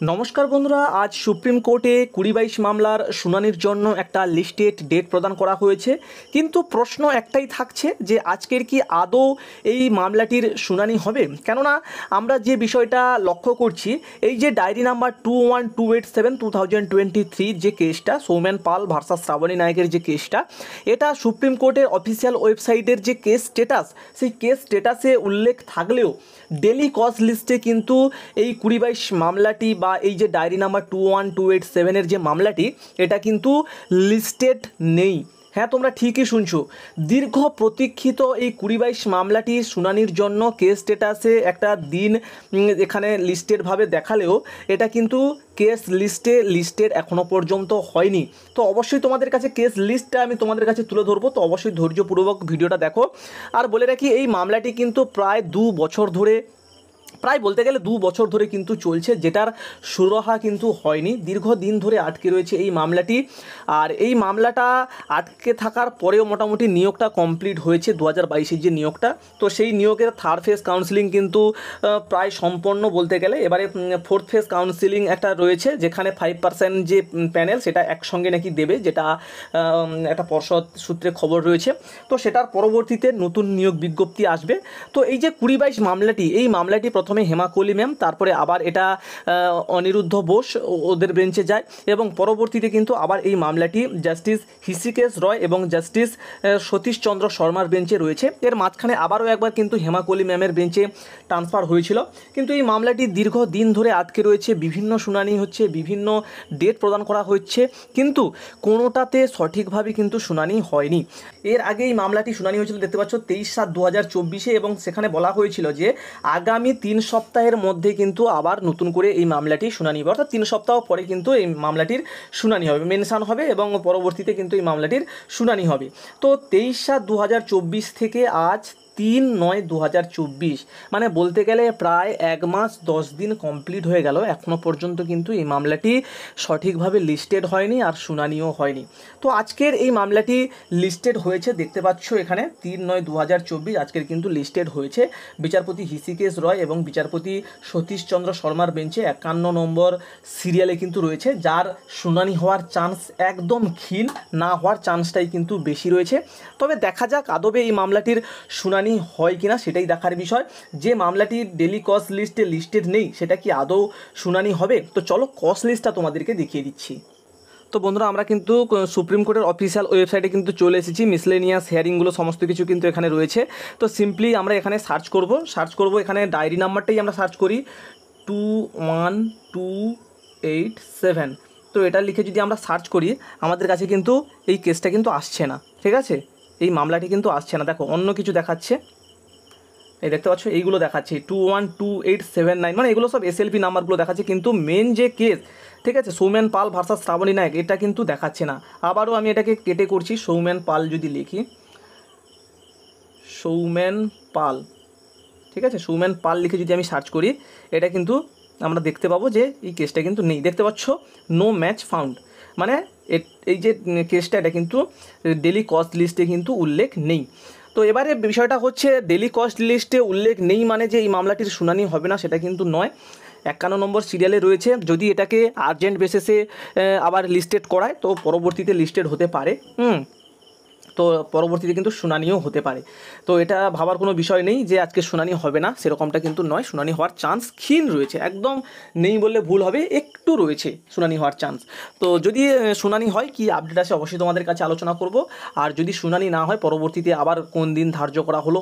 নমস্কার বন্ধুরা, আজ সুপ্রিম কোর্টে ২০-২২ মামলার শুনানির জন্য একটা লিস্টেড ডেট প্রদান করা হয়েছে। কিন্তু প্রশ্ন একটাই থাকছে যে আজকের কি আদৌ এই মামলাটির শুনানি হবে? কেননা আমরা যে বিষয়টা লক্ষ্য করছি, এই যে ডায়েরি নাম্বার 21287/2023 যে কেসটা, সৌমেন পাল ভার্সাস শ্রাবণী নায়কের যে কেসটা, এটা সুপ্রিম কোর্টের অফিসিয়াল ওয়েবসাইটের যে কেস স্ট্যাটাস, সেই কেস স্ট্যাটাসে উল্লেখ থাকলেও ডেলি কজ লিস্টে কিন্তু এই ২০-২২ মামলাটি বা এই যে ডায়েরি নাম্বার 21287-এর যে মামলাটি, এটা কিন্তু লিস্টেড নেই। হ্যাঁ, তোমরা ঠিকই শুনছো, দীর্ঘ প্রতীক্ষিত এই ২০-২২ মামলাটি শুনানির জন্য কেস স্ট্যাটাসে একটা দিন এখানে লিস্টেডভাবে দেখালেও এটা কিন্তু কেস লিস্টেড এখনও পর্যন্ত হয়নি। তো অবশ্যই তোমাদের কাছে কেস লিস্টটা আমি তোমাদের কাছে তুলে ধরবো, তো অবশ্যই ধৈর্যপূর্বক ভিডিওটা দেখো। আর বলে রাখি, এই মামলাটি কিন্তু প্রায় 2 বছর ধরে, প্রায় বলতে গেলে 2 বছর ধরে কিন্তু চলছে, যেটার সুরাহা কিন্তু হয়নি। দীর্ঘদিন ধরে আটকে রয়েছে এই মামলাটি। আর এই মামলাটা আটকে থাকার পরেও মোটামুটি নিয়োগটা কমপ্লিট হয়েছে 2022-এর যে নিয়োগটা, তো সেই নিয়োগের থার্ড ফেজ কাউন্সিলিং কিন্তু প্রায় সম্পন্ন বলতে গেলে। এবারে ফোর্থ ফেজ কাউন্সিলিং একটা রয়েছে, যেখানে 5% যে প্যানেল সেটা একসঙ্গে নাকি দেবে, যেটা একটা পর্ষদ সূত্রে খবর রয়েছে। তো সেটার পরবর্তীতে নতুন নিয়োগ বিজ্ঞপ্তি আসবে। তো এই যে ২০-২২ মামলাটি, এই মামলাটি প্রথমে হেমা কোহলি ম্যাম, তারপরে আবার এটা অনিরুদ্ধ বোস ওদের বেঞ্চে যায়, এবং পরবর্তীতে কিন্তু আবার এই মামলাটি জাস্টিস হৃষিকেশ রয় এবং জাস্টিস সতীশ চন্দ্র শর্মার বেঞ্চে রয়েছে। এর মাঝখানে আবারও একবার কিন্তু হেমা কোহলি ম্যামের বেঞ্চে ট্রান্সফার হয়েছিল। কিন্তু এই মামলাটি দীর্ঘদিন ধরে আটকে রয়েছে, বিভিন্ন শুনানি হচ্ছে, বিভিন্ন ডেট প্রদান করা হচ্ছে, কিন্তু কোনোটাতে সঠিকভাবে কিন্তু শুনানি হয়নি। এর আগে এই মামলাটি শুনানি হয়েছিল, দেখতে পাচ্ছ 23/7/2024-এ, এবং সেখানে বলা হয়েছিল যে আগামী 3 সপ্তাহের মধ্যে কিন্তু আবার নতুন করে এই মামলাটি শুনানি হবে, অর্থাৎ 3 সপ্তাহ পরে কিন্তু এই মামলাটির শুনানি হবে, মেনশন হবে, এবং পরবর্তীতে কিন্তু এই মামলাটির শুনানি হবে। তো 23/7/2024 থেকে আজ 3/9/2024, মানে বলতে গেলে প্রায় 1 মাস 10 দিন কমপ্লিট হয়ে গেল, এখনও পর্যন্ত কিন্তু এই মামলাটি সঠিকভাবে লিস্টেড হয়নি আর শুনানিও হয়নি। তো আজকের এই মামলাটি লিস্টেড হয়েছে, দেখতে পাচ্ছ এখানে 3/9/2024 আজকের কিন্তু লিস্টেড হয়েছে। বিচারপতি হৃষিকেশ রয় এবং বিচারপতি সতীশ চন্দ্র শর্মার বেঞ্চে 51 নম্বর সিরিয়ালে কিন্তু রয়েছে, যার শুনানি হওয়ার চান্স একদম ক্ষীণ, না হওয়ার চান্সটাই কিন্তু বেশি রয়েছে। তবে দেখা যাক আদবে এই মামলাটির শুনানি হয় কিনা, সেটাই দেখার বিষয়। যে মামলাটি ডেলি কজ লিস্টে লিস্টেড নেই, সেটা কি আদৌ শুনানি হবে? তো চলো কজ লিস্টটা তোমাদেরকে দেখিয়ে দিচ্ছি। তো বন্ধুরা, আমরা কিন্তু সুপ্রিম কোর্টের অফিসিয়াল ওয়েবসাইটে কিন্তু চলে এসেছি। মিসলেনিয়াস হিয়ারিংগুলো সমস্ত কিছু কিন্তু এখানে রয়েছে। তো সিম্পলি আমরা এখানে সার্চ করব এখানে ডায়েরি নাম্বারটাই আমরা সার্চ করি 21287। তো এটা লিখে যদি আমরা সার্চ করি, আমাদের কাছে কিন্তু এই কেসটা কিন্তু আসছে না, ঠিক আছে? এই মামলাটি কিন্তু আসছে না, দেখো অন্য কিছু দেখাচ্ছে। এই দেখতে পাচ্ছ, এইগুলো দেখাচ্ছে 21287/9, মানে এগুলো সব এসএলপি নাম্বারগুলো দেখাচ্ছে, কিন্তু মেন যে কেস, ঠিক আছে, সৌমেন পাল ভার্সাস শ্রাবণী নায়ক, এটা কিন্তু দেখাচ্ছে না। আবারও আমি এটাকে কেটে করছি, সৌমেন পাল যদি লিখি, সৌমেন পাল, ঠিক আছে, সৌমেন পাল লিখে যদি আমি সার্চ করি, এটা কিন্তু আমরা দেখতে পাবো যে এই কেসটা কিন্তু নেই। দেখতে পাচ্ছ, নো ম্যাচ ফাউন্ড, মানে এই যে কেসটা, এটা কিন্তু ডেলি কস্ট লিস্টে কিন্তু উল্লেখ নেই। তো এবারে বিষয়টা হচ্ছে, ডেলি কস্ট লিস্টে উল্লেখ নেই মানে যে এই মামলাটির শুনানি হবে না, সেটা কিন্তু নয়। 51 নম্বর সিরিয়ালে রয়েছে, যদি এটাকে আর্জেন্ট বেসিসে আবার লিস্টেড করায়, তো পরবর্তীতে লিস্টেড হতে পারে। তো পরবর্তীতে কিন্তু শুনানিও হতে পারে। তো এটা ভাবার কোনো বিষয় নেই যে আজকে শুনানি হবে না, সেরকমটা কিন্তু নয়। শুনানি হওয়ার চান্স ক্ষীণ রয়েছে, একদম নেই বললে ভুল হবে, একটু রয়েছে শুনানি হওয়ার চান্স। তো যদি শুনানি হয়, কি আপডেট আসে অবশ্যই তোমাদের কাছে আলোচনা করব। আর যদি শুনানি না হয়, পরবর্তীতে আবার কোন দিন ধার্য করা হলো,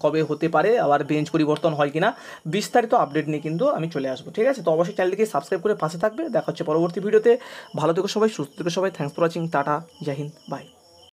কবে হতে পারে, আবার বেঞ্চ পরিবর্তন হয় কিনা, বিস্তারিত আপডেট নিয়ে কিন্তু আমি চলে আসবো, ঠিক আছে? তো অবশ্যই চ্যানেলটিকে সাবস্ক্রাইব করে পাশে থাকবে। দেখা হচ্ছে পরবর্তী ভিডিওতে। ভালো থেকো সবাই, সুস্থ থেকো সবাই। Thanks for watching. Tata, Jai Hind, by.